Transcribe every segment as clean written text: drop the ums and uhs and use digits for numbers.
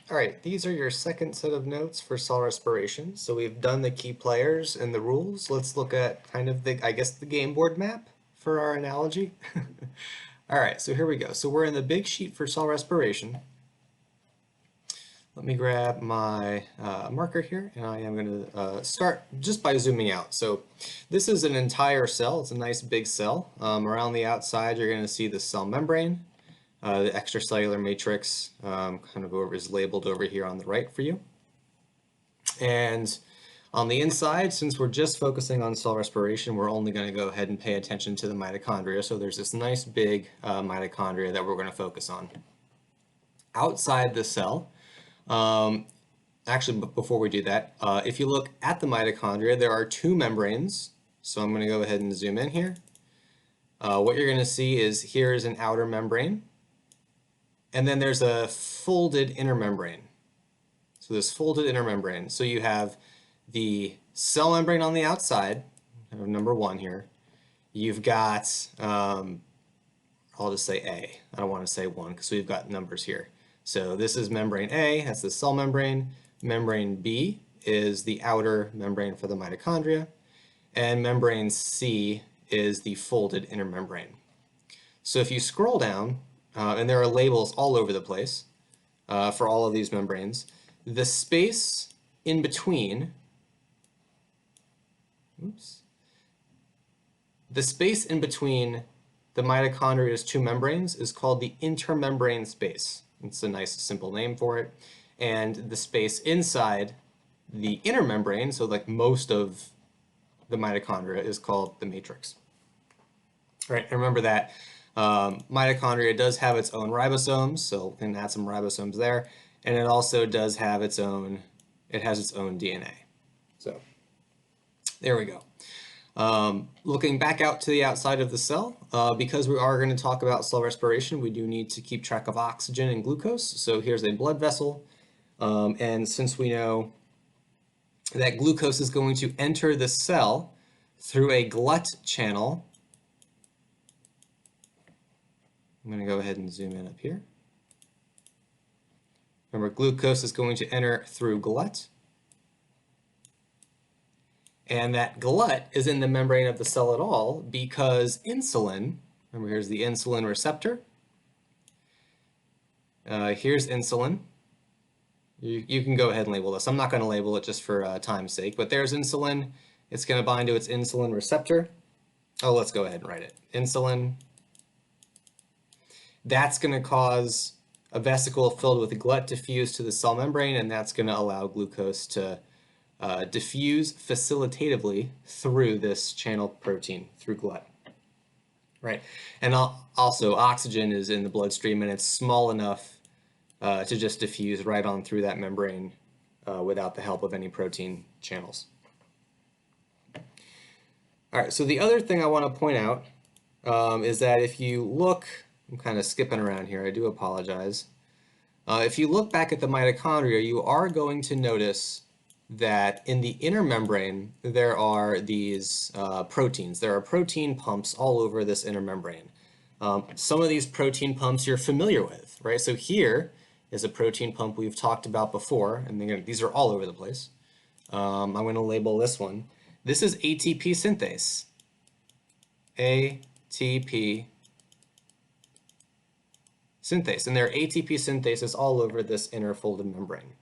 All right, these are your second set of notes for cell respiration. So we've done the key players and the rules. Let's look at kind of the, I guess, the game board map for our analogy. All right, so here we go. So we're in the big sheet for cell respiration. Let me grab my marker here, and I am going to start just by zooming out. So this is an entire cell. It's a nice big cell. Around the outside, you're going to see the cell membrane. The extracellular matrix kind of is labeled over here on the right for you. And on the inside, since we're just focusing on cell respiration, we're only going to go ahead and pay attention to the mitochondria. So there's this nice big mitochondria that we're going to focus on. Outside the cell, actually, before we do that, if you look at the mitochondria, there are two membranes. So I'm going to go ahead and zoom in here. What you're going to see is here is an outer membrane. And then there's a folded inner membrane. So this folded inner membrane. So you have the cell membrane on the outside, number one here. You've got, I'll just say A. I don't want to say one because we've got numbers here. So this is membrane A, that's the cell membrane. Membrane B is the outer membrane for the mitochondria. And membrane C is the folded inner membrane. So if you scroll down, and there are labels all over the place for all of these membranes, the space in between, the space in between the mitochondria's two membranes is called the intermembrane space. It's a nice simple name for it. And the space inside the inner membrane, so like most of the mitochondria, is called the matrix. All right, and remember that mitochondria does have its own ribosomes, so we can add some ribosomes there, and it also does have its own, it has its own DNA. So there we go. Looking back out to the outside of the cell, because we are going to talk about cell respiration, we do need to keep track of oxygen and glucose. So here's a blood vessel, and since we know that glucose is going to enter the cell through a glut channel, I'm going to go ahead and zoom in up here. Remember, glucose is going to enter through glut. And that glut is in the membrane of the cell at all because insulin, remember here's the insulin receptor. Here's insulin. You can go ahead and label this. I'm not going to label it just for time's sake, but there's insulin. It's going to bind to its insulin receptor. Oh, let's go ahead and write it. Insulin. That's going to cause a vesicle filled with glut to fuse to the cell membrane, and that's going to allow glucose to diffuse facilitatively through this channel protein, through glut. Right, and also oxygen is in the bloodstream, and it's small enough to just diffuse right on through that membrane without the help of any protein channels. All right, so the other thing I want to point out is that if you look, I'm kind of skipping around here, I do apologize. If you look back at the mitochondria, you are going to notice that in the inner membrane, there are these proteins. There are protein pumps all over this inner membrane. Some of these protein pumps you're familiar with, right? So here is a protein pump we've talked about before, and again, these are all over the place. I'm going to label this one. This is ATP synthase. ATP synthase, and there are ATP synthases all over this inner folded membrane.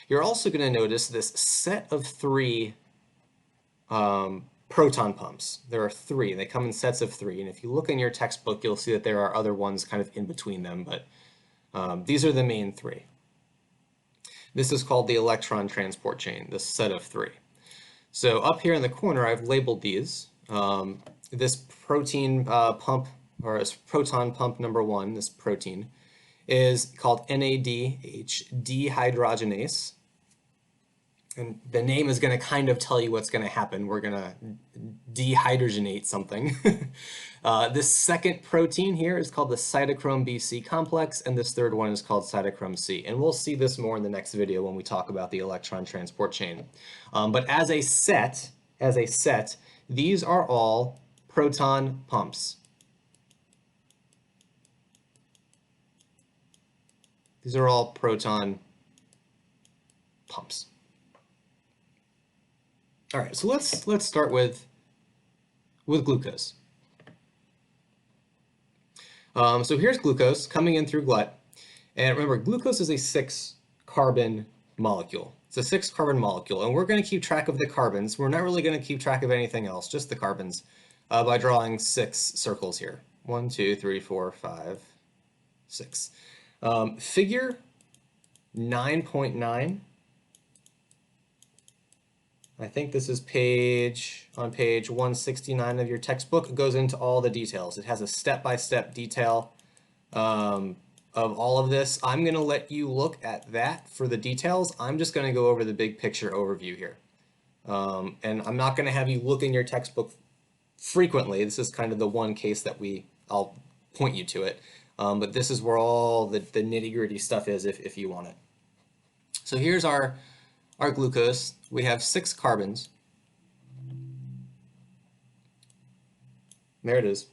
You're also going to notice this set of three proton pumps. There are three. They come in sets of three, and if you look in your textbook, you'll see that there are other ones kind of in between them, but these are the main three. This is called the electron transport chain, the set of three. So up here in the corner, I've labeled these. This protein pump, or this proton pump number one, this protein, is called NADH dehydrogenase. And the name is going to kind of tell you what's going to happen. We're going to dehydrogenate something. This second protein here is called the cytochrome BC complex, and this third one is called cytochrome C. And we'll see this more in the next video when we talk about the electron transport chain. But as a set, these are all proton pumps. These are all proton pumps. All right, so let's start with glucose. So here's glucose coming in through glut. And remember, glucose is a 6-carbon molecule. It's a 6-carbon molecule, and we're going to keep track of the carbons. We're not really going to keep track of anything else, just the carbons, by drawing 6 circles here. 1, 2, 3, 4, 5, 6. Figure 9.9. I think this is on page 169 of your textbook. It goes into all the details. It has a step-by-step detail of all of this. I'm going to let you look at that for the details. I'm just going to go over the big picture overview here. And I'm not going to have you look in your textbook frequently. This is kind of the one case that I'll point you to it. But this is where all the nitty-gritty stuff is if you want it. So here's our glucose. We have 6 carbons. There it is.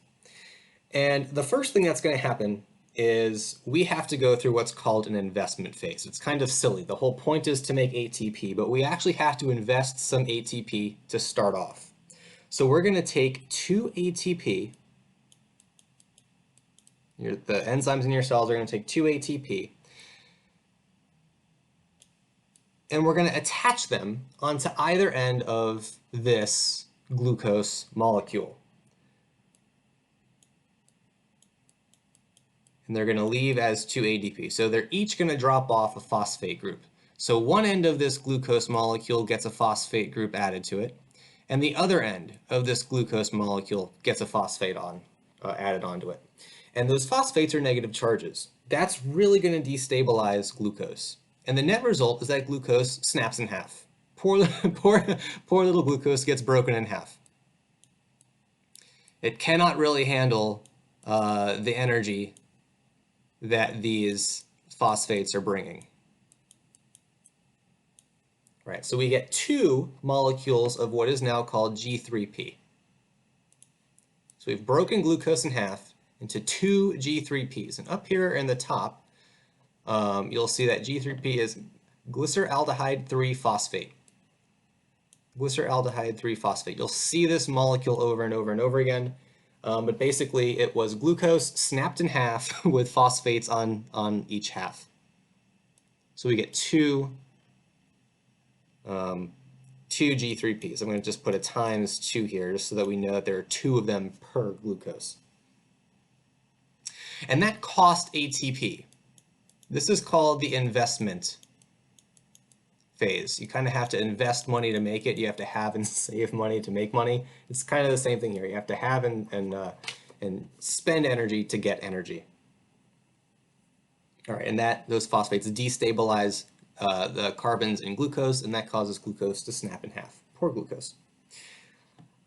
And the first thing that's going to happen is we have to go through what's called an investment phase. It's kind of silly. The whole point is to make ATP, but we actually have to invest some ATP to start off. So we're going to take 2 ATP. The enzymes in your cells are going to take 2 ATP. And we're going to attach them onto either end of this glucose molecule. And they're going to leave as 2 ADP. So they're each going to drop off a phosphate group. So one end of this glucose molecule gets a phosphate group added to it, and the other end of this glucose molecule gets a phosphate added onto it. And those phosphates are negative charges. That's really going to destabilize glucose. And the net result is that glucose snaps in half. Poor little glucose gets broken in half. It cannot really handle the energy that these phosphates are bringing. Right, so we get 2 molecules of what is now called G3P. So we've broken glucose in half into 2 G3Ps. And up here in the top, you'll see that G3P is glyceraldehyde 3-phosphate. Glyceraldehyde 3-phosphate. You'll see this molecule over and over and over again. But basically, it was glucose snapped in half with phosphates on each half. So we get 2 G3Ps. I'm going to just put a times 2 here, just so that we know that there are 2 of them per glucose. And that cost ATP. This is called the investment phase. You kind of have to invest money to make it. You have to have and save money to make money. It's kind of the same thing here. You have to have and spend energy to get energy. All right, and those phosphates destabilize the carbons in glucose, and that causes glucose to snap in half. Poor glucose.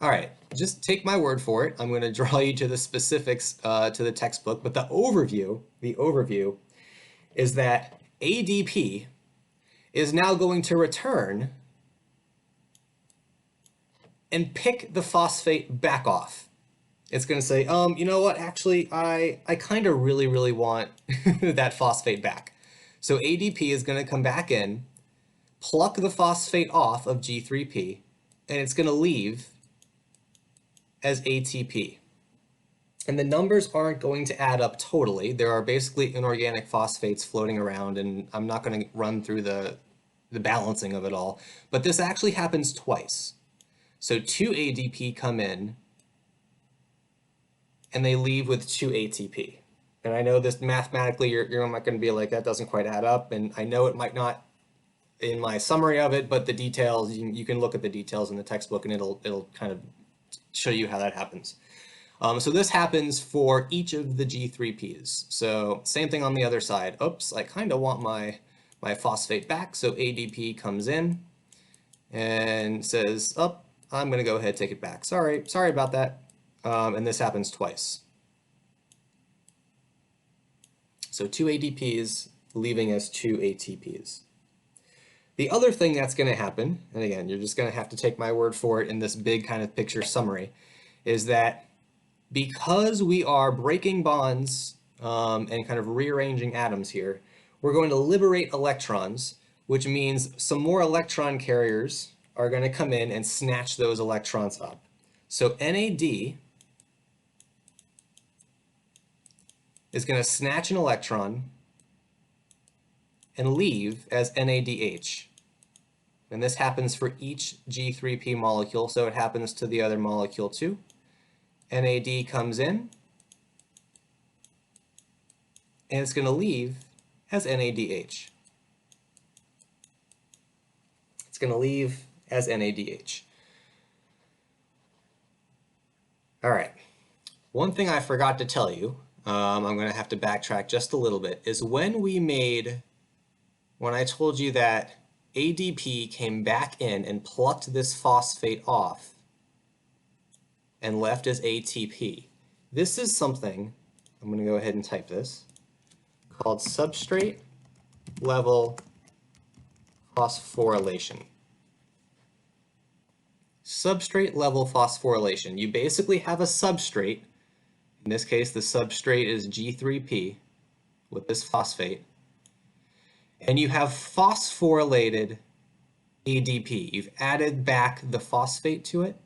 All right, just take my word for it. I'm going to draw you to the specifics to the textbook, but the overview is that ADP is now going to return and pick the phosphate back off. It's going to say, you know what, actually, I kind of really want that phosphate back. So ADP is going to come back in, pluck the phosphate off of G3P, and it's going to leave as ATP. And the numbers aren't going to add up totally. There are basically inorganic phosphates floating around, and I'm not going to run through the balancing of it all, but this actually happens twice. So 2 ADP come in, and they leave with 2 ATP. And I know this mathematically, you're not going to be like, that doesn't quite add up, and I know it might not in my summary of it, but the details, you can look at the details in the textbook, and it'll kind of show you how that happens. So this happens for each of the G3Ps. So same thing on the other side. Oops, I kind of want my phosphate back. So ADP comes in and says, oh, I'm going to go ahead and take it back. Sorry about that. And this happens twice. So 2 ADPs leaving as 2 ATPs. The other thing that's going to happen, and again, you're just going to have to take my word for it in this big kind of picture summary, is that because we are breaking bonds and kind of rearranging atoms here, we're going to liberate electrons which means some more electron carriers are going to come in and snatch those electrons up. So NAD is going to snatch an electron and leave as NADH. And this happens for each G3P molecule, so it happens to the other molecule too. NAD comes in, and it's going to leave as NADH. It's going to leave as NADH. All right. One thing I forgot to tell you, I'm going to have to backtrack just a little bit, is when I told you that ADP came back in and plucked this phosphate off and left as ATP. This is something, I'm going to go ahead and type this, called substrate level phosphorylation. Substrate level phosphorylation. You basically have a substrate. In this case, the substrate is G3P with this phosphate. And you have phosphorylated ADP. You've added back the phosphate to it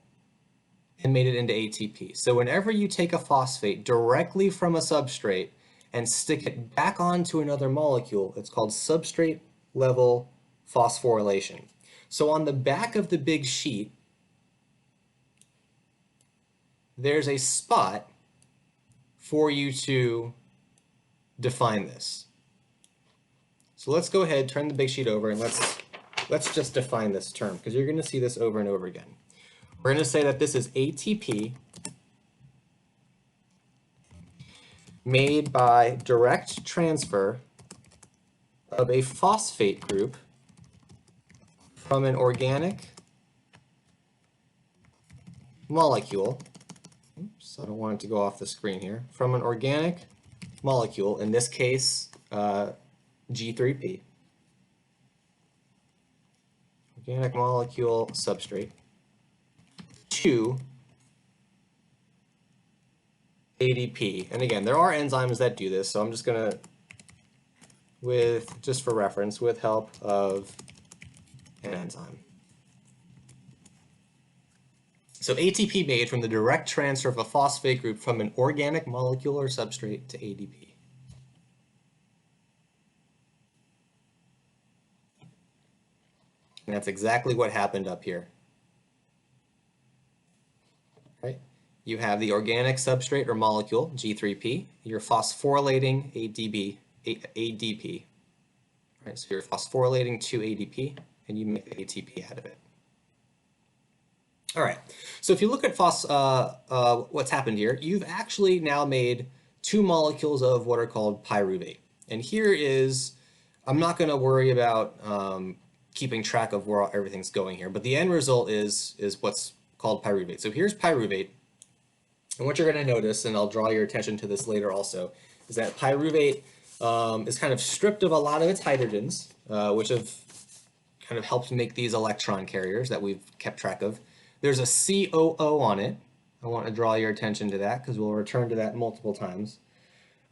and made it into ATP. So whenever you take a phosphate directly from a substrate and stick it back onto another molecule, it's called substrate level phosphorylation. So on the back of the big sheet, there's a spot for you to define this. So let's go ahead, turn the big sheet over, and let's just define this term, because you're going to see this over and over again. We're going to say that this is ATP made by direct transfer of a phosphate group from an organic molecule. Oops, I don't want it to go off the screen here. From an organic molecule, in this case, G3P. Organic molecule substrate to ADP. And again, there are enzymes that do this, so I'm just going to, just for reference, with help of an enzyme. So ATP made from the direct transfer of a phosphate group from an organic molecule or substrate to ADP. And that's exactly what happened up here. Right? You have the organic substrate or molecule, G3P. You're phosphorylating ADP. Right? So you're phosphorylating to ADP, and you make ATP out of it. All right. So if you look at what's happened here, you've actually now made two molecules of what are called pyruvate. And here is, I'm not going to worry about keeping track of where everything's going here, but the end result is what's called pyruvate. So here's pyruvate, and what you're going to notice, and I'll draw your attention to this later also, is that pyruvate is kind of stripped of a lot of its hydrogens, which have kind of helped make these electron carriers that we've kept track of. There's a COO on it. I want to draw your attention to that because we'll return to that multiple times.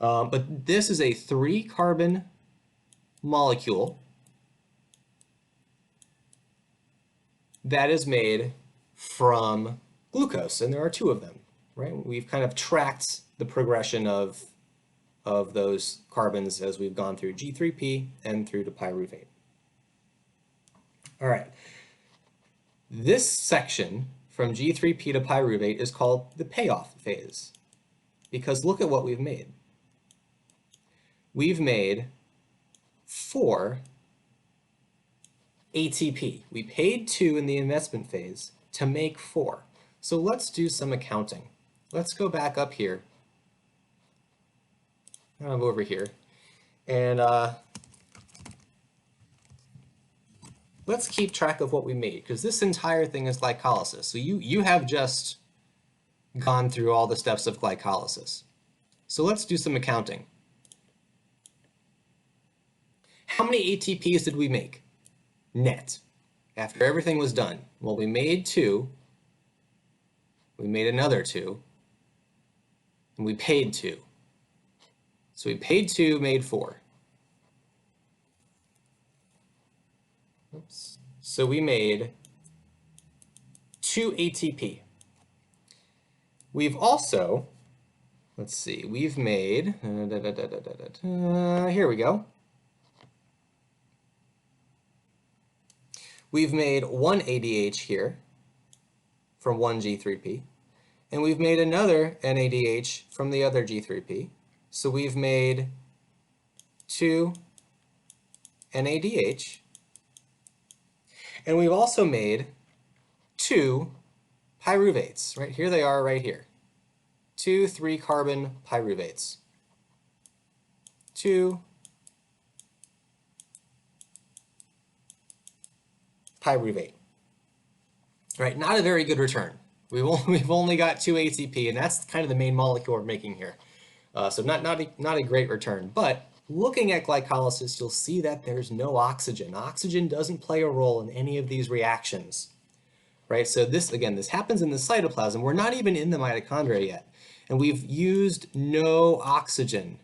But this is a 3-carbon molecule that is made from glucose, and there are 2 of them, right? We've kind of tracked the progression of those carbons as we've gone through G3P and through to pyruvate. All right. This section from G3P to pyruvate is called the payoff phase, because look at what we've made. We've made 4 ATP. We paid 2 in the investment phase to make 4. So let's do some accounting. Let's go back up here. I'm over here. And let's keep track of what we made, because this entire thing is glycolysis. So you have just gone through all the steps of glycolysis. So let's do some accounting. How many ATPs did we make? Net. After everything was done. Well, we made 2. We made another 2. And we paid 2. So we paid 2, made 4. Oops. So we made 2 ATP. We've also, let's see, we've made, here we go. We've made 1 ADH here from one G3P, and we've made another NADH from the other G3P. So we've made 2 NADH, and we've also made 2 pyruvates, right? Here they are right here. 2 3-carbon pyruvates. 2 pyruvate. Right, not a very good return. We've only got 2 ATP, and that's kind of the main molecule we're making here. So not a great return. But looking at glycolysis, you'll see that there's no oxygen. Oxygen doesn't play a role in any of these reactions. Right, so this happens in the cytoplasm. We're not even in the mitochondria yet. And we've used no oxygen.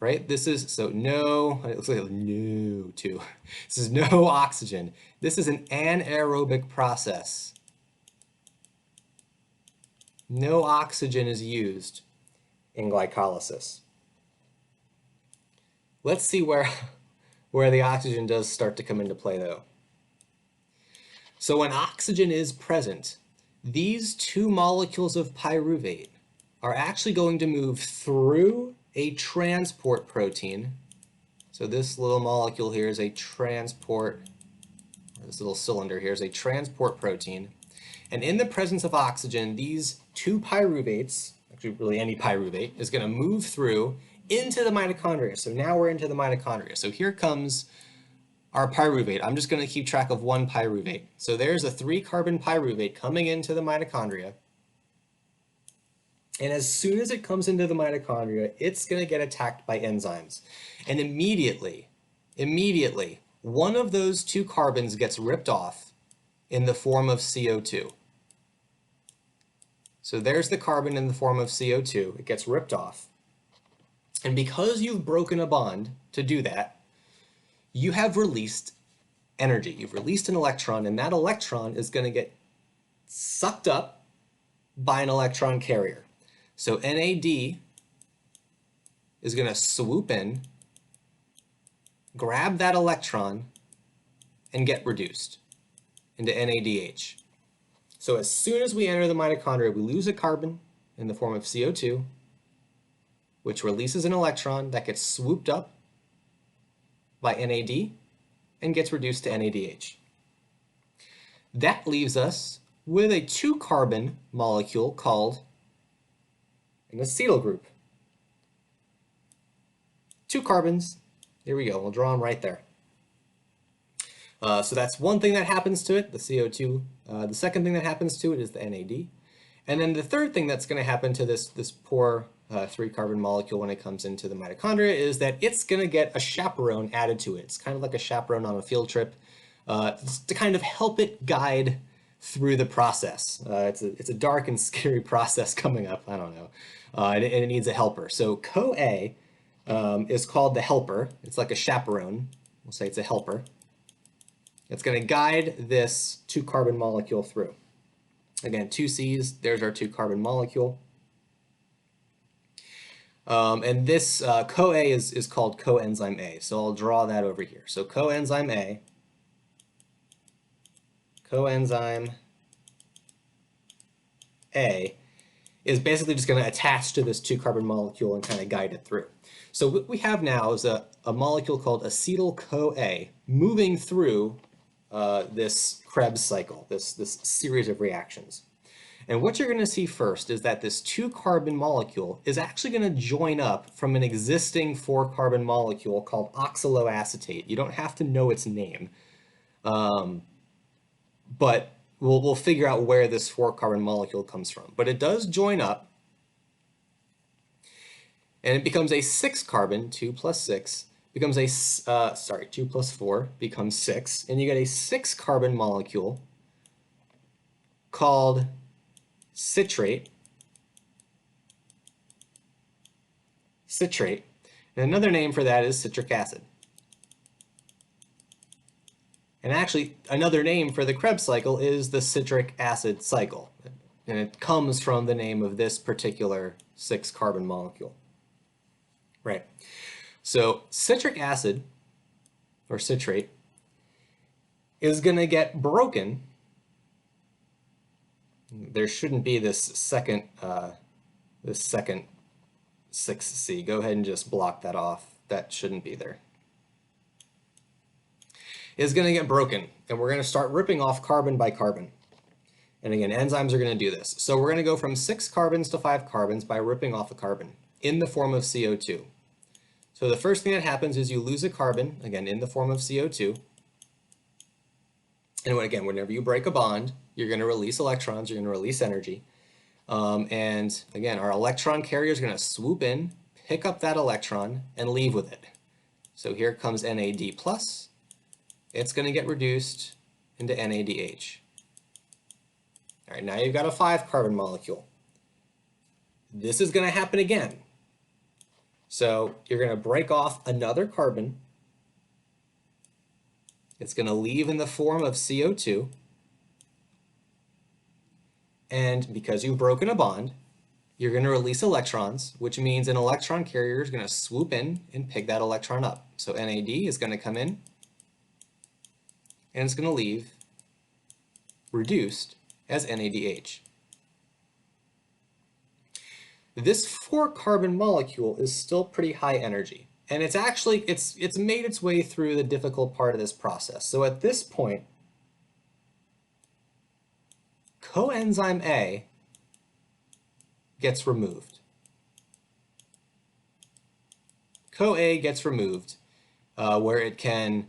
Right, this is, so no, it looks like no too. This is no oxygen. This is an anaerobic process. No oxygen is used in glycolysis. Let's see where the oxygen does start to come into play though. So when oxygen is present, these 2 molecules of pyruvate are actually going to move through a transport protein. So this little molecule here is a transport, this little cylinder here is a transport protein. And in the presence of oxygen, these 2 pyruvates, actually really any pyruvate, is going to move through into the mitochondria. So now we're into the mitochondria. So here comes our pyruvate. I'm just going to keep track of 1 pyruvate. So there's a 3-carbon pyruvate coming into the mitochondria. And as soon as it comes into the mitochondria, it's going to get attacked by enzymes. And immediately, one of those 2 carbons gets ripped off in the form of CO2. So there's the carbon in the form of CO2. It gets ripped off. And because you've broken a bond to do that, you have released energy. You've released an electron, and that electron is going to get sucked up by an electron carrier. So NAD is going to swoop in, grab that electron, and get reduced into NADH. So as soon as we enter the mitochondria, we lose a carbon in the form of CO2, which releases an electron that gets swooped up by NAD and gets reduced to NADH. That leaves us with a 2-carbon molecule called an acetyl group. 2 carbons. Here we go. We'll draw them right there. So that's one thing that happens to it, the CO2. The second thing that happens to it is the NAD. And then the third thing that's going to happen to this poor 3-carbon molecule when it comes into the mitochondria is that it's going to get a chaperone added to it. It's kind of like a chaperone on a field trip to kind of help it guide through the process. It's a dark and scary process coming up. I don't know. And it needs a helper. So CoA is called the helper. It's like a chaperone. We'll say it's a helper. It's going to guide this 2-carbon molecule through. Again, 2 C's, there's our 2-carbon molecule. And this CoA is called coenzyme A. So I'll draw that over here. So coenzyme A, is basically just going to attach to this 2-carbon molecule and kind of guide it through. So what we have now is a molecule called acetyl-CoA moving through this Krebs cycle, this series of reactions. And what you're going to see first is that this 2-carbon molecule is actually going to join up from an existing 4-carbon molecule called oxaloacetate. You don't have to know its name, but we'll figure out where this 4-carbon molecule comes from. But it does join up, and it becomes a 6-carbon, 2 plus 6, becomes a, 2 plus 4 becomes 6, and you get a 6-carbon molecule called citrate. And another name for that is citric acid. And actually, another name for the Krebs cycle is the citric acid cycle. And it comes from the name of this particular 6-carbon molecule. Right. So citric acid, or citrate, is going to get broken. There shouldn't be this second 6C. Go ahead and just block that off. That shouldn't be there. Is going to get broken, and we're going to start ripping off carbon by carbon. And again, enzymes are going to do this. So we're going to go from 6 carbons to 5 carbons by ripping off a carbon in the form of CO2. So the first thing that happens is you lose a carbon, again, in the form of CO2. And again, whenever you break a bond, you're going to release electrons, you're going to release energy. And again, our electron carrier is going to swoop in, pick up that electron, and leave with it. So here comes NAD+. It's going to get reduced into NADH. All right, now you've got a 5-carbon molecule. This is going to happen again. So you're going to break off another carbon. It's going to leave in the form of CO2. And because you've broken a bond, you're going to release electrons, which means an electron carrier is going to swoop in and pick that electron up. So NAD is going to come in, and it's going to leave reduced as NADH. This 4-carbon molecule is still pretty high energy, and it's actually it's made its way through the difficult part of this process. So at this point, coenzyme A gets removed. CoA gets removed, where it can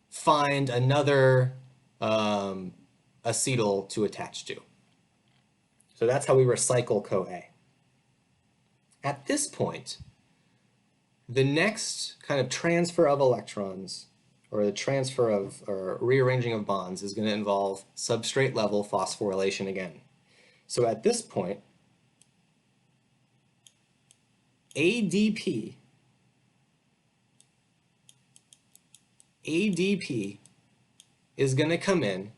find another acetyl to attach to. So that's how we recycle CoA. At this point, the next kind of transfer of electrons, or the transfer of, or rearranging of bonds, is going to involve substrate level phosphorylation again. So at this point, ADP is going to come in,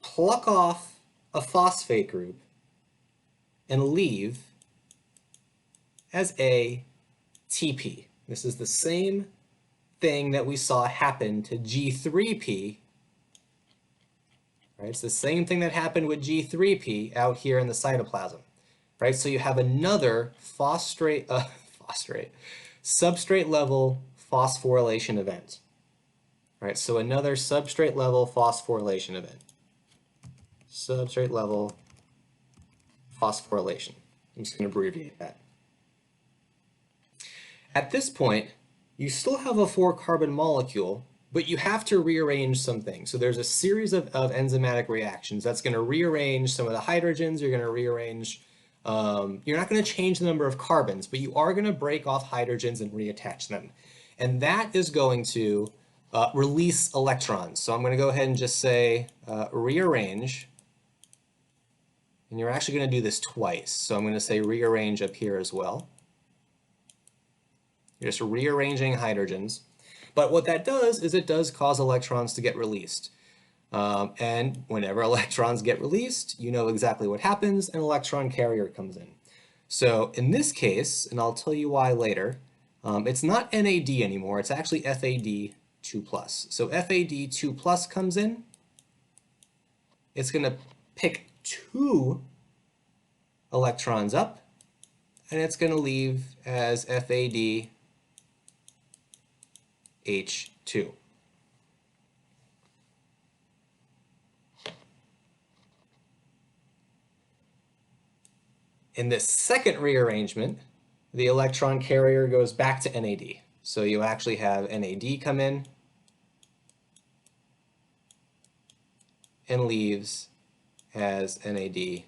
pluck off a phosphate group, and leave as ATP. This is the same thing that we saw happen to G3P. Right? It's the same thing that happened with G3P out here in the cytoplasm. Right? So you have another substrate level phosphorylation event. Right? So another substrate level phosphorylation event. Substrate level phosphorylation. I'm just going to abbreviate that. At this point, you still have a 4-carbon molecule, but you have to rearrange some things. So there's a series of enzymatic reactions that's going to rearrange some of the hydrogens. You're going to rearrange, you're not going to change the number of carbons, but you are going to break off hydrogens and reattach them. And that is going to release electrons. So I'm going to go ahead and just say rearrange. And you're actually going to do this twice. So I'm going to say rearrange up here as well. You're just rearranging hydrogens. But what that does is it does cause electrons to get released. And whenever electrons get released, you know exactly what happens, an electron carrier comes in. So in this case, and I'll tell you why later, it's not NAD anymore, it's actually FAD2+. So FAD2+ comes in, it's going to pick 2 electrons up, and it's going to leave as FADH2. In this second rearrangement, the electron carrier goes back to NAD. So you actually have NAD come in and leaves as NADH.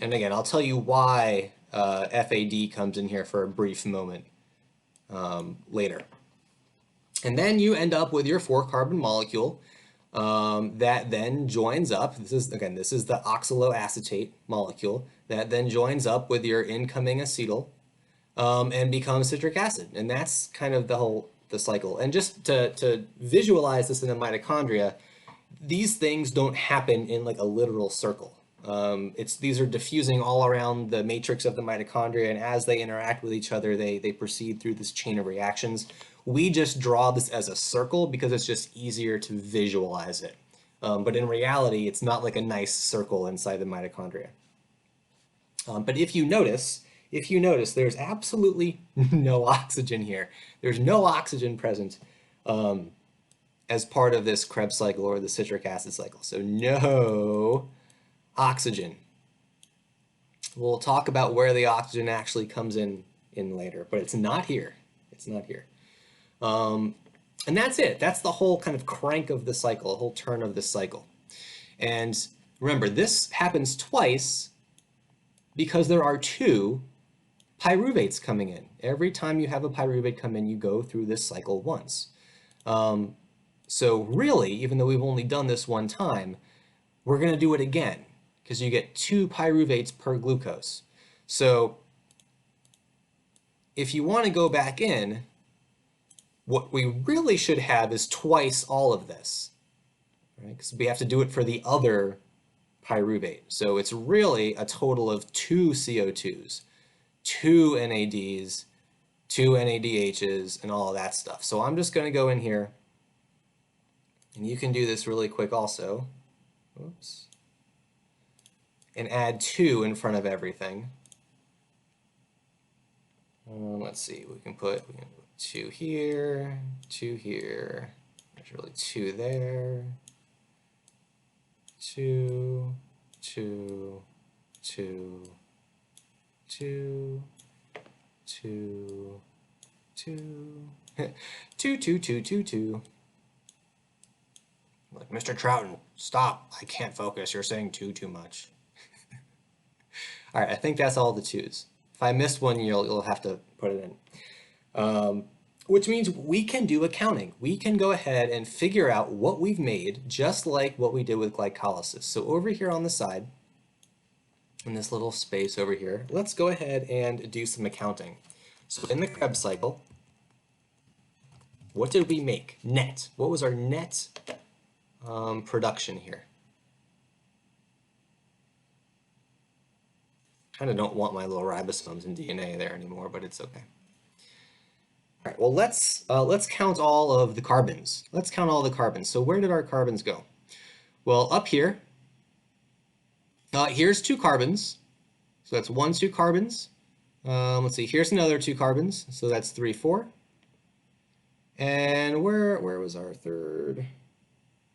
And again, I'll tell you why FAD comes in here for a brief moment later. And then you end up with your 4-carbon molecule that then joins up. This is the oxaloacetate molecule that then joins up with your incoming acetyl and becomes citric acid. And that's kind of the whole the cycle. And just to visualize this in the mitochondria, these things don't happen in like a literal circle. These are diffusing all around the matrix of the mitochondria, and as they interact with each other, they proceed through this chain of reactions. We just draw this as a circle because it's just easier to visualize it. But in reality, it's not like a nice circle inside the mitochondria. But if you notice, there's absolutely no oxygen here. There's no oxygen present as part of this Krebs cycle or the citric acid cycle. So no oxygen. We'll talk about where the oxygen actually comes in later, but it's not here. It's not here. And that's it. That's the whole kind of crank of the cycle, the whole turn of the cycle. And remember, this happens twice because there are two pyruvates coming in. Every time you have a pyruvate come in, you go through this cycle once. So really, even though we've only done this one time, we're going to do it again because you get two pyruvates per glucose. So if you want to go back in, what we really should have is twice all of this, right? Because we have to do it for the other pyruvate. So it's really a total of two CO2s, two NADs, two NADHs, and all of that stuff. So I'm just going to go in here, and you can do this really quick also. Oops. And add 2 in front of everything. Let's see, we can put 2 here, 2 here. There's really 2 there. 2, 2, 2, 2, 2, 2, 2, 2, 2, 2, 2. Like, Mr. Trouton, stop. I can't focus. You're saying 2 too much. All right, I think that's all the 2s. If I missed one, you'll have to put it in. Which means we can do accounting. We can go ahead and figure out what we've made, just like what we did with glycolysis. So over here on the side, in this little space over here, let's go ahead and do some accounting. So in the Krebs cycle, what did we make? Net. What was our net production here? Kind of don't want my little ribosomes and DNA there anymore, but it's okay. All right, well, let's count all of the carbons. Let's count all the carbons. So where did our carbons go? Well, up here, here's 2 carbons. So that's 1, 2 carbons. Let's see, here's another 2 carbons. So that's 3, 4. And where was our third?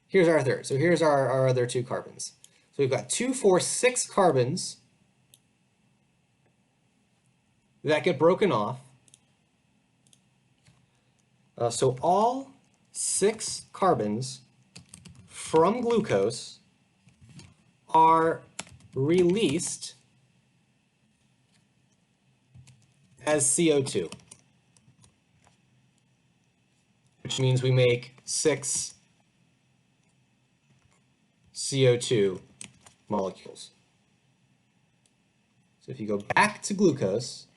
Here's our third. So here's our other 2 carbons. So we've got 2, 4, 6 carbons that get broken off. So all 6 carbons from glucose are released as CO2, which means we make 6 CO2 molecules. So if you go back to glucose,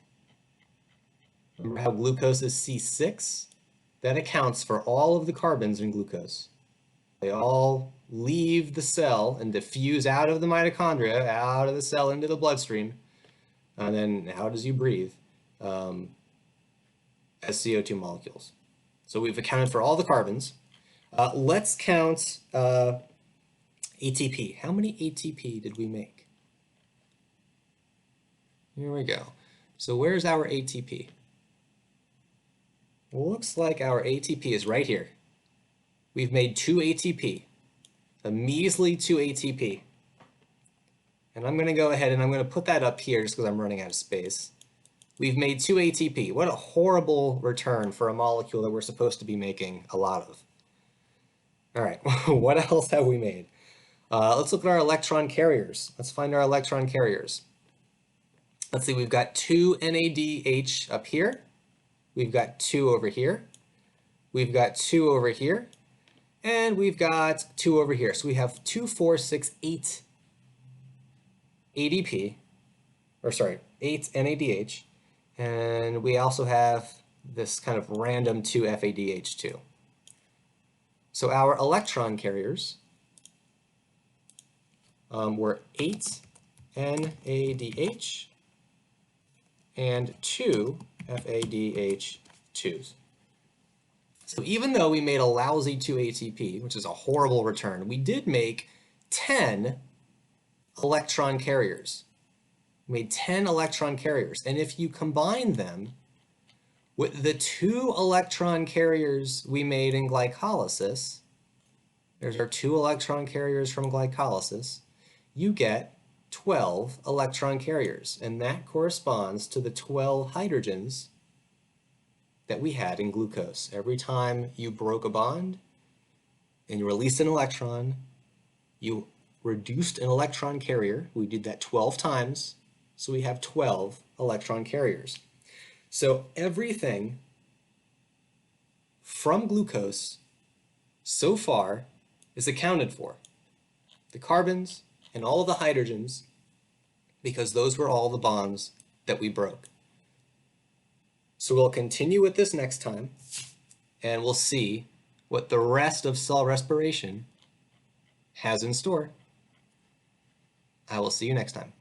remember how glucose is C6? That accounts for all of the carbons in glucose. They all leave the cell and diffuse out of the mitochondria, out of the cell into the bloodstream, and then out as you breathe as CO2 molecules. So we've accounted for all the carbons. Let's count ATP. How many ATP did we make? Here we go. So where's our ATP? Well, looks like our ATP is right here. We've made 2 ATP, a measly 2 ATP. And I'm going to go ahead and I'm going to put that up here just because I'm running out of space. We've made 2 ATP. What a horrible return for a molecule that we're supposed to be making a lot of. All right, what else have we made? Let's look at our electron carriers. Let's find our electron carriers. Let's see, we've got 2 NADH up here. We've got 2 over here. We've got 2 over here. And we've got 2 over here. So we have 2, 4, 6, 8 ADP, or sorry, 8 NADH. And we also have this kind of random 2FADH2. So our electron carriers were 8 NADH and 2 FADH2s. So even though we made a lousy 2 ATP, which is a horrible return, we did make 10 electron carriers. We made 10 electron carriers. And if you combine them with the 2 electron carriers we made in glycolysis, there's our 2 electron carriers from glycolysis, you get 12 electron carriers. And that corresponds to the 12 hydrogens that we had in glucose. Every time you broke a bond and you released an electron, you reduced an electron carrier. We did that 12 times, so we have 12 electron carriers. So everything from glucose so far is accounted for. The carbons and all of the hydrogens, because those were all the bonds that we broke. So we'll continue with this next time, and we'll see what the rest of cell respiration has in store. I will see you next time.